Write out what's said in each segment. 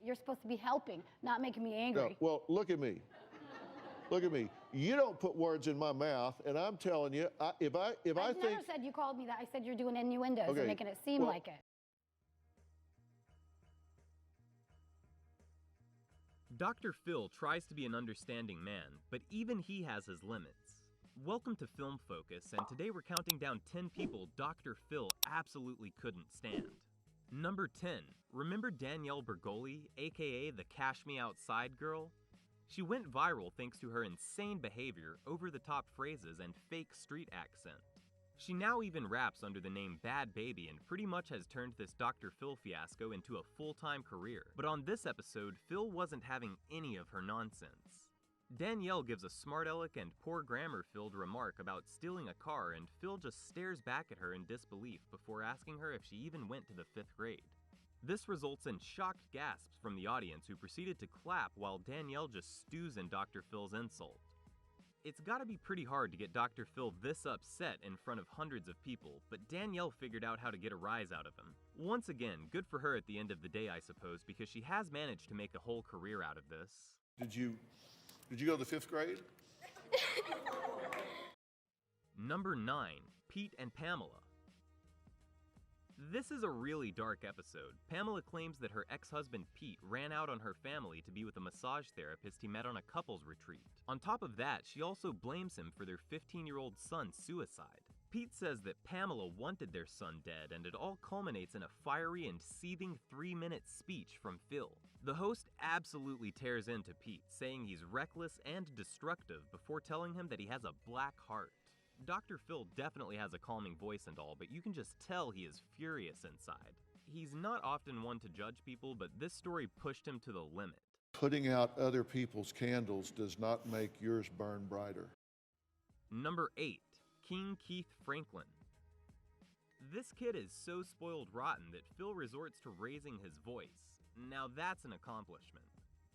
You're supposed to be helping, not making me No, angry. well, look at me. Look at me. You don't put words in my mouth, and I'm telling you, if I I've think... never said you called me that. I said you're doing innuendos Okay, and making it seem well- like it. Dr. Phil tries to be an understanding man, but even he has his limits. Welcome to Film Focus, and today we're counting down 10 people Dr. Phil absolutely couldn't stand. Number 10. Remember Danielle Bergoli, aka the Cash Me Outside girl? She went viral thanks to her insane behavior, over-the-top phrases, and fake street accent. She now even raps under the name Bad Baby and pretty much has turned this Dr. Phil fiasco into a full-time career. But on this episode, Phil wasn't having any of her nonsense. Danielle gives a smart aleck and poor grammar-filled remark about stealing a car, and Phil just stares back at her in disbelief before asking her if she even went to the 5th grade. This results in shocked gasps from the audience, who proceeded to clap while Danielle just stews in Dr. Phil's insult. It's gotta be pretty hard to get Dr. Phil this upset in front of hundreds of people, but Danielle figured out how to get a rise out of him. Once again, good for her at the end of the day, I suppose, because she has managed to make a whole career out of this. Did you go to the 5th grade? Number 9. Pete and Pamela. This is a really dark episode. Pamela claims that her ex-husband Pete ran out on her family to be with a massage therapist he met on a couples retreat. On top of that, she also blames him for their 15-year-old son's suicide. Pete says that Pamela wanted their son dead, and it all culminates in a fiery and seething 3-minute speech from Phil. The host absolutely tears into Pete, saying he's reckless and destructive before telling him that he has a black heart. Dr. Phil definitely has a calming voice and all, but you can just tell he is furious inside. He's not often one to judge people, but this story pushed him to the limit. Putting out other people's candles does not make yours burn brighter. Number 8. King Keith Franklin. This kid is so spoiled rotten that Phil resorts to raising his voice. Now that's an accomplishment.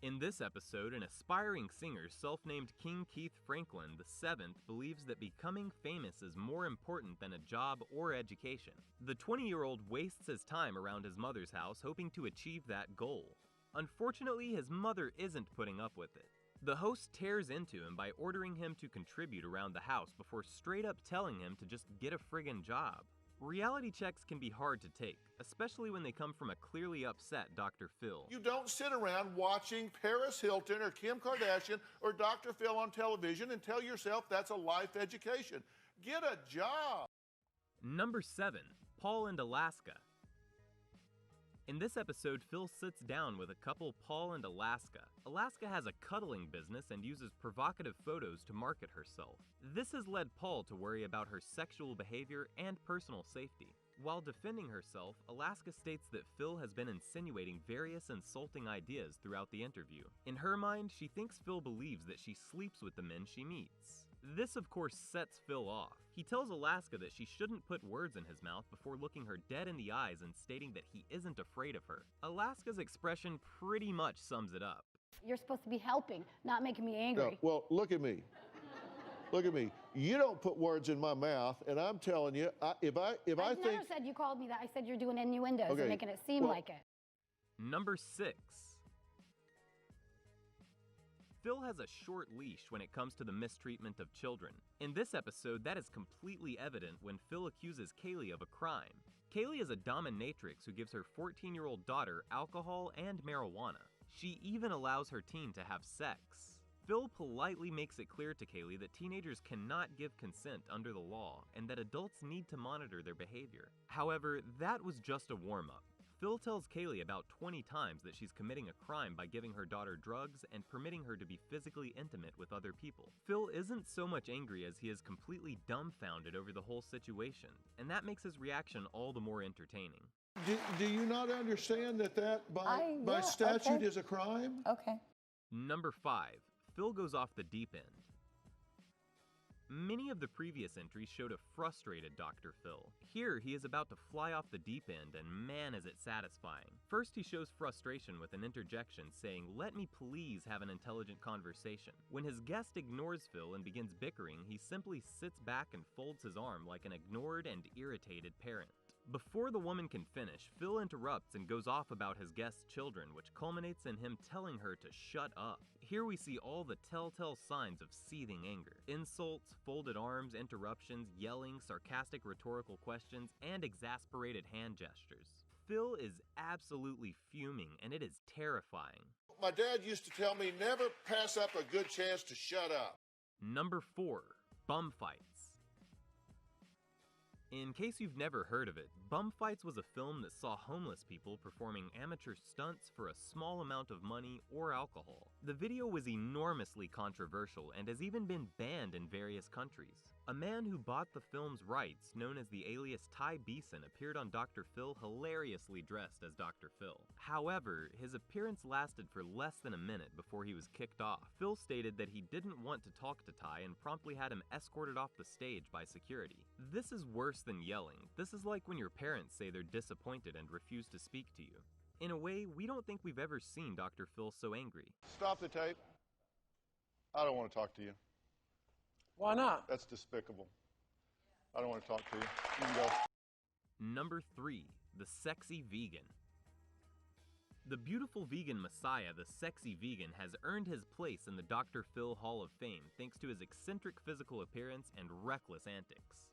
In this episode, an aspiring singer self-named King Keith Franklin VII believes that becoming famous is more important than a job or education. The 20-year-old wastes his time around his mother's house hoping to achieve that goal. Unfortunately, his mother isn't putting up with it. The host tears into him by ordering him to contribute around the house before straight up telling him to just get a friggin' job. Reality checks can be hard to take, especially when they come from a clearly upset Dr. Phil. You don't sit around watching Paris Hilton or Kim Kardashian or Dr. Phil on television and tell yourself that's a life education. Get a job. Number 7. Paul and Alaska. In this episode, Phil sits down with a couple, Paul and Alaska. Alaska has a cuddling business and uses provocative photos to market herself. This has led Paul to worry about her sexual behavior and personal safety. While defending herself, Alaska states that Phil has been insinuating various insulting ideas throughout the interview. In her mind, she thinks Phil believes that she sleeps with the men she meets. This, of course, sets Phil off. He tells Alaska that she shouldn't put words in his mouth before looking her dead in the eyes and stating that he isn't afraid of her. Alaska's expression pretty much sums it up. You're supposed to be helping, not making me angry. No, well, look at me. Look at me. You don't put words in my mouth, and I'm telling you, if I I've think... never said you called me that. I said you're doing innuendos Okay, and making it seem well- like it. Number 6. Phil has a short leash when it comes to the mistreatment of children. In this episode, that is completely evident when Phil accuses Kaylee of a crime. Kaylee is a dominatrix who gives her 14-year-old daughter alcohol and marijuana. She even allows her teen to have sex. Phil politely makes it clear to Kaylee that teenagers cannot give consent under the law and that adults need to monitor their behavior. However, that was just a warm-up. Phil tells Kaylee about 20 times that she's committing a crime by giving her daughter drugs and permitting her to be physically intimate with other people. Phil isn't so much angry as he is completely dumbfounded over the whole situation, and that makes his reaction all the more entertaining. Do you not understand that by Yeah, statute okay. is a crime? Okay. Number 5. Phil goes off the deep end. Many of the previous entries showed a frustrated Dr. Phil. Here, he is about to fly off the deep end, and man is it satisfying. First, he shows frustration with an interjection saying, "Let me please have an intelligent conversation." When his guest ignores Phil and begins bickering, he simply sits back and folds his arm like an ignored and irritated parent. Before the woman can finish, Phil interrupts and goes off about his guest's children, which culminates in him telling her to shut up. Here we see all the telltale signs of seething anger. Insults, folded arms, interruptions, yelling, sarcastic rhetorical questions, and exasperated hand gestures. Phil is absolutely fuming, and it is terrifying. My dad used to tell me never pass up a good chance to shut up. Number 4. Bum Fights. In case you've never heard of it, Bum Fights was a film that saw homeless people performing amateur stunts for a small amount of money or alcohol. The video was enormously controversial and has even been banned in various countries. A man who bought the film's rights, known as the alias Ty Beeson, appeared on Dr. Phil hilariously dressed as Dr. Phil. However, his appearance lasted for less than a minute before he was kicked off. Phil stated that he didn't want to talk to Ty and promptly had him escorted off the stage by security. This is worse than yelling. This is like when your parents say they're disappointed and refuse to speak to you. In a way, we don't think we've ever seen Dr. Phil so angry. Stop the tape. I don't want to talk to you. Why not? That's despicable. I don't want to talk to you. You can go. Number 3. The Sexy Vegan. The beautiful vegan messiah, the Sexy Vegan, has earned his place in the Dr. Phil Hall of Fame thanks to his eccentric physical appearance and reckless antics.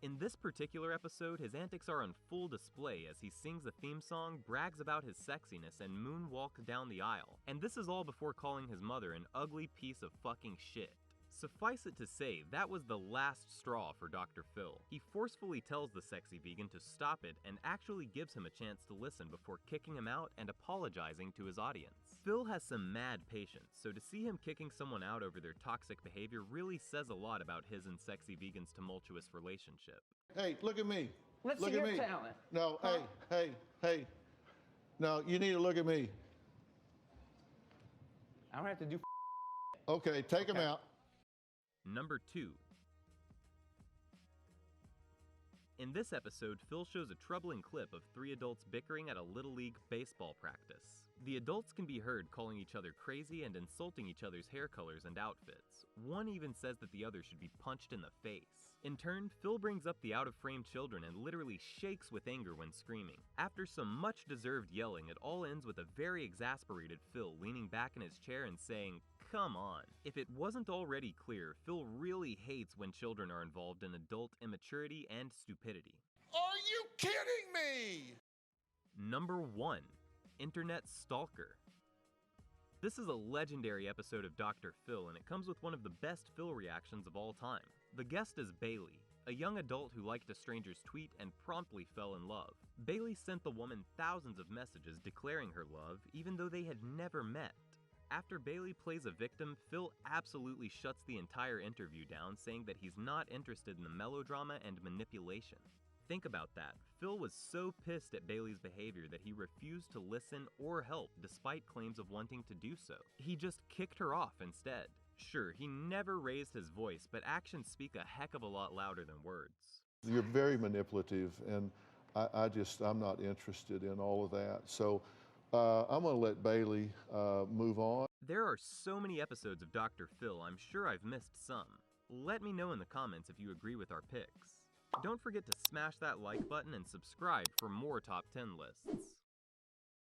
In this particular episode, his antics are on full display as he sings a theme song, brags about his sexiness, and moonwalks down the aisle. And this is all before calling his mother an ugly piece of fucking shit. Suffice it to say, that was the last straw for Dr. Phil. He forcefully tells the Sexy Vegan to stop it and actually gives him a chance to listen before kicking him out and apologizing to his audience. Phil has some mad patience, so to see him kicking someone out over their toxic behavior really says a lot about his and Sexy Vegan's tumultuous relationship. Hey, look at me. Let's look see at your me. talent. No, Huh? hey. No, you need to look at me. I don't have to do. Okay, take him out. Number 2. In this episode, Phil shows a troubling clip of 3 adults bickering at a Little League baseball practice. The adults can be heard calling each other crazy and insulting each other's hair colors and outfits. One even says that the other should be punched in the face. In turn, Phil brings up the out-of-frame children and literally shakes with anger when screaming. After some much-deserved yelling, it all ends with a very exasperated Phil leaning back in his chair and saying, "Come on." If it wasn't already clear, Phil really hates when children are involved in adult immaturity and stupidity. Are you kidding me? Number 1. Internet Stalker. This is a legendary episode of Dr. Phil, and it comes with one of the best Phil reactions of all time. The guest is Bailey, a young adult who liked a stranger's tweet and promptly fell in love. Bailey sent the woman thousands of messages declaring her love, even though they had never met. After Bailey plays a victim, Phil absolutely shuts the entire interview down, saying that he's not interested in the melodrama and manipulation. Think about that. Phil was so pissed at Bailey's behavior that he refused to listen or help despite claims of wanting to do so. He just kicked her off instead. Sure, he never raised his voice, but actions speak a heck of a lot louder than words. You're very manipulative, and I'm not interested in all of that. So I'm going to let Bailey move on. There are so many episodes of Dr. Phil, I'm sure I've missed some. Let me know in the comments if you agree with our picks. Don't forget to smash that like button and subscribe for more top 10 lists.